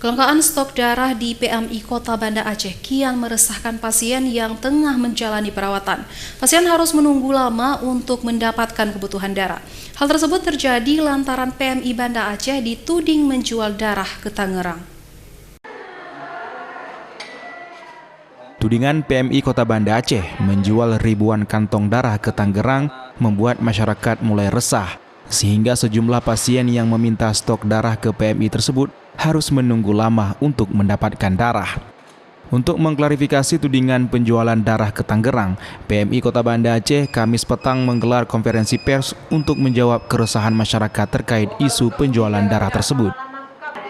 Kelangkaan stok darah di PMI Kota Banda Aceh kian meresahkan pasien yang tengah menjalani perawatan. Pasien harus menunggu lama untuk mendapatkan kebutuhan darah. Hal tersebut terjadi lantaran PMI Banda Aceh dituding menjual darah ke Tangerang. Tudingan PMI Kota Banda Aceh menjual ribuan kantong darah ke Tangerang membuat masyarakat mulai resah, sehingga sejumlah pasien yang meminta stok darah ke PMI tersebut harus menunggu lama untuk mendapatkan darah. Untuk mengklarifikasi tudingan penjualan darah ke Tangerang, PMI Kota Banda Aceh Kamis petang menggelar konferensi pers untuk menjawab keresahan masyarakat terkait isu penjualan darah tersebut.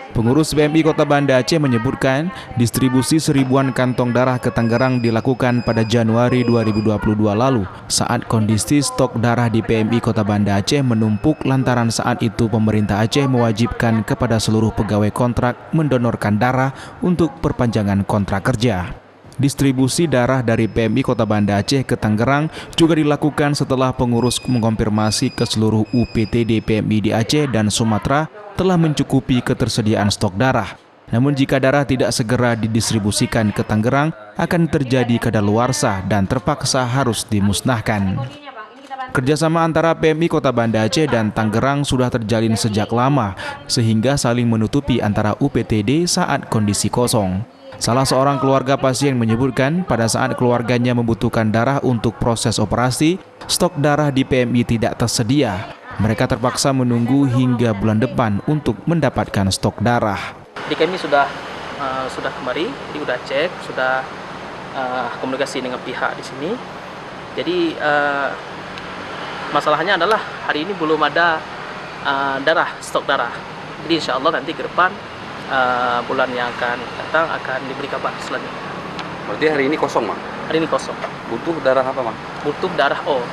Pengurus PMI Kota Banda Aceh menyebutkan distribusi seribuan kantong darah ke Tangerang dilakukan pada Januari 2022 lalu saat kondisi stok darah di PMI Kota Banda Aceh menumpuk lantaran saat itu pemerintah Aceh mewajibkan kepada seluruh pegawai kontrak mendonorkan darah untuk perpanjangan kontrak kerja. Distribusi darah dari PMI Kota Banda Aceh ke Tangerang juga dilakukan setelah pengurus mengkonfirmasi ke seluruh UPTD PMI di Aceh dan Sumatera telah mencukupi ketersediaan stok darah. Namun jika darah tidak segera didistribusikan ke Tangerang, akan terjadi kadaluarsa dan terpaksa harus dimusnahkan. Kerjasama antara PMI Kota Banda Aceh dan Tangerang sudah terjalin sejak lama, sehingga saling menutupi antara UPTD saat kondisi kosong. Salah seorang keluarga pasien menyebutkan pada saat keluarganya membutuhkan darah untuk proses operasi, stok darah di PMI tidak tersedia. Mereka terpaksa menunggu hingga bulan depan untuk mendapatkan stok darah. Di kami sudah kemari, sudah cek, sudah komunikasi dengan pihak di sini. Jadi masalahnya adalah hari ini belum ada stok darah. Jadi insya Allah nanti ke depan bulan yang akan datang akan diberi kabar selanjutnya. Berarti hari ini kosong, Mak? Hari ini kosong. Butuh darah apa, Mak? Butuh darah O.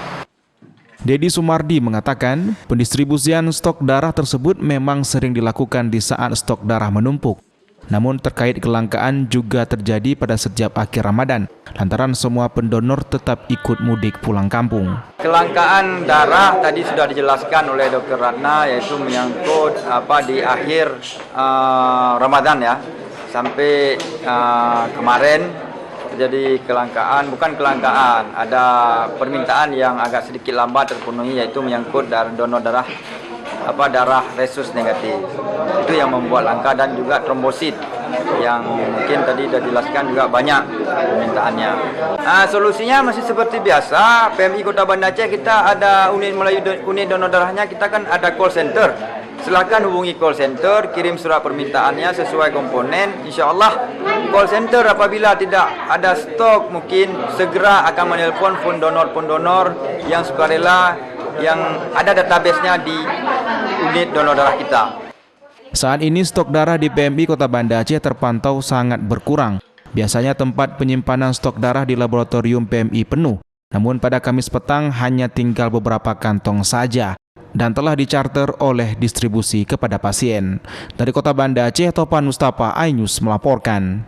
Dedi Sumardi mengatakan, pendistribusian stok darah tersebut memang sering dilakukan di saat stok darah menumpuk. Namun terkait kelangkaan juga terjadi pada setiap akhir Ramadan, lantaran semua pendonor tetap ikut mudik pulang kampung. Kelangkaan darah tadi sudah dijelaskan oleh Dr. Ratna, yaitu menyangkut di akhir Ramadan ya, sampai kemarin terjadi kelangkaan, bukan kelangkaan, ada permintaan yang agak sedikit lambat terpenuhi, yaitu menyangkut donor darah darah resus negatif. Itu yang membuat langka, dan juga trombosit yang mungkin tadi sudah dijelaskan juga banyak permintaannya. Solusinya masih seperti biasa. PMI Kota Banda Aceh kita ada unit donor darahnya, kita kan ada call center. Silakan hubungi call center, kirim surat permintaannya sesuai komponen. Insya Allah call center apabila tidak ada stok mungkin segera akan menelpon pendonor yang sukarela yang ada database-nya di unit donor darah kita. Saat ini stok darah di PMI Kota Banda Aceh terpantau sangat berkurang. Biasanya tempat penyimpanan stok darah di laboratorium PMI penuh. Namun pada Kamis petang hanya tinggal beberapa kantong saja dan telah dicharter oleh distribusi kepada pasien. Dari Kota Banda Aceh, Topan Mustafa, iNews melaporkan.